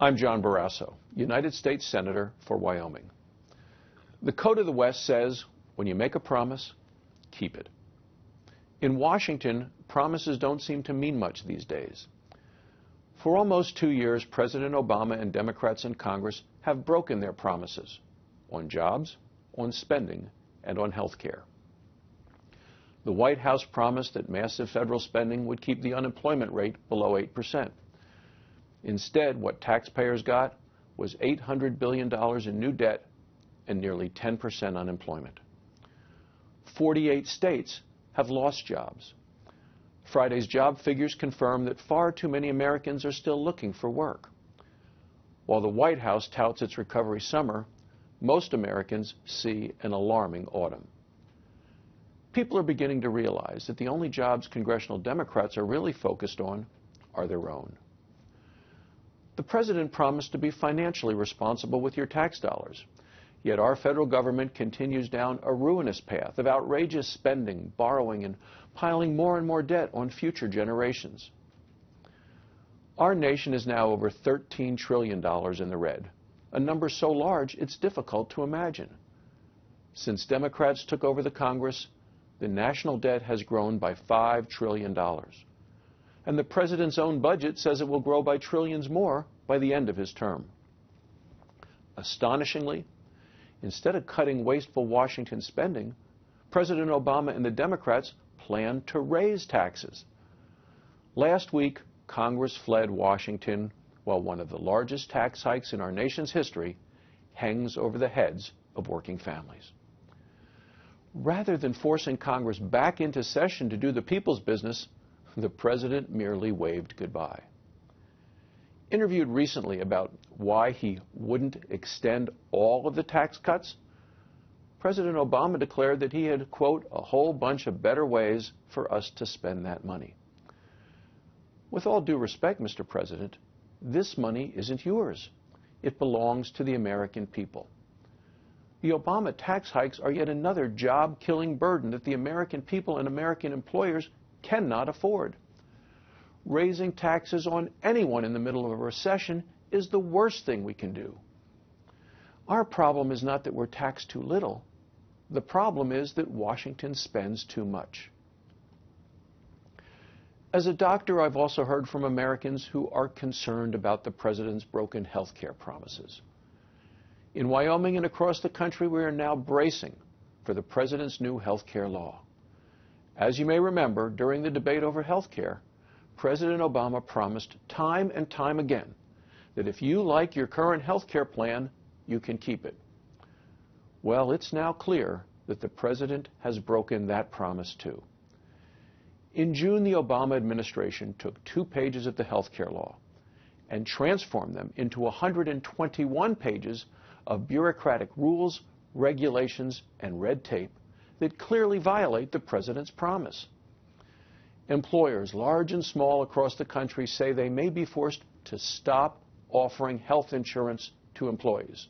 I'm John Barrasso, United States Senator for Wyoming. The Code of the West says, when you make a promise, keep it. In Washington, promises don't seem to mean much these days. For almost 2 years, President Obama and Democrats in Congress have broken their promises on jobs, on spending, and on health care. The White House promised that massive federal spending would keep the unemployment rate below 8%. Instead, what taxpayers got was $800 billion in new debt and nearly 10% unemployment. 48 states have lost jobs. Friday's job figures confirm that far too many Americans are still looking for work. While the White House touts its recovery summer, most Americans see an alarming autumn. People are beginning to realize that the only jobs congressional Democrats are really focused on are their own. The president promised to be financially responsible with your tax dollars, yet our federal government continues down a ruinous path of outrageous spending, borrowing, and piling more and more debt on future generations. Our nation is now over $13 trillion in the red, a number so large it's difficult to imagine. Since Democrats took over the Congress, the national debt has grown by $5 trillion. And the president's own budget says it will grow by trillions more by the end of his term. Astonishingly, instead of cutting wasteful Washington spending, President Obama and the Democrats plan to raise taxes. Last week, Congress fled Washington while one of the largest tax hikes in our nation's history hangs over the heads of working families. Rather than forcing Congress back into session to do the people's business, the president merely waved goodbye. Interviewed recently about why he wouldn't extend all of the tax cuts, President Obama declared that he had, quote, a whole bunch of better ways for us to spend that money. With all due respect, Mr. President, this money isn't yours. It belongs to the American people. The Obama tax hikes are yet another job-killing burden that the American people and American employers cannot afford. Raising taxes on anyone in the middle of a recession is the worst thing we can do. Our problem is not that we're taxed too little. The problem is that Washington spends too much. As a doctor, I've also heard from Americans who are concerned about the president's broken health care promises. In Wyoming and across the country, we are now bracing for the president's new health care law. As you may remember, during the debate over health care, President Obama promised time and time again that if you like your current health care plan, you can keep it. Well, it's now clear that the president has broken that promise too. In June, the Obama administration took 2 pages of the health care law and transformed them into 121 pages of bureaucratic rules, regulations, and red tape that clearly violate the president's promise. Employers, large and small across the country, say they may be forced to stop offering health insurance to employees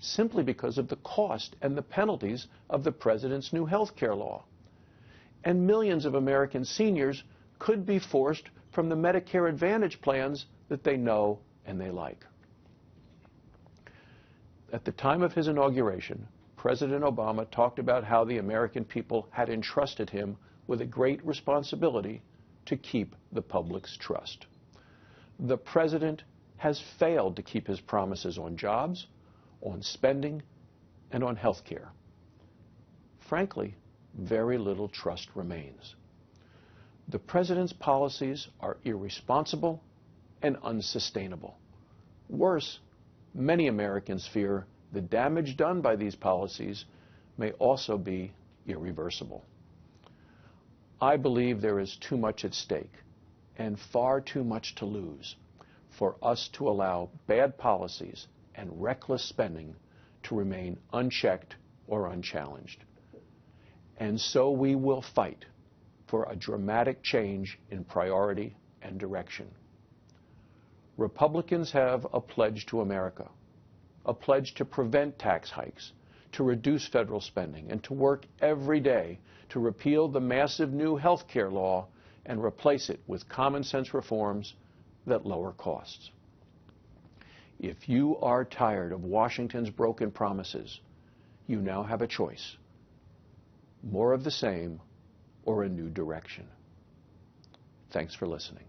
simply because of the cost and the penalties of the president's new health care law. And millions of American seniors could be forced from the Medicare Advantage plans that they know and they like. At the time of his inauguration, President Obama talked about how the American people had entrusted him with a great responsibility to keep the public's trust. The president has failed to keep his promises on jobs, on spending, and on health care. Frankly, very little trust remains. The president's policies are irresponsible and unsustainable. Worse, many Americans fear the damage done by these policies may also be irreversible. I believe there is too much at stake and far too much to lose for us to allow bad policies and reckless spending to remain unchecked or unchallenged. And so we will fight for a dramatic change in priority and direction. Republicans have a pledge to America, a pledge to prevent tax hikes, to reduce federal spending, and to work every day to repeal the massive new health care law and replace it with common sense reforms that lower costs. If you are tired of Washington's broken promises, you now have a choice: more of the same or a new direction. Thanks for listening.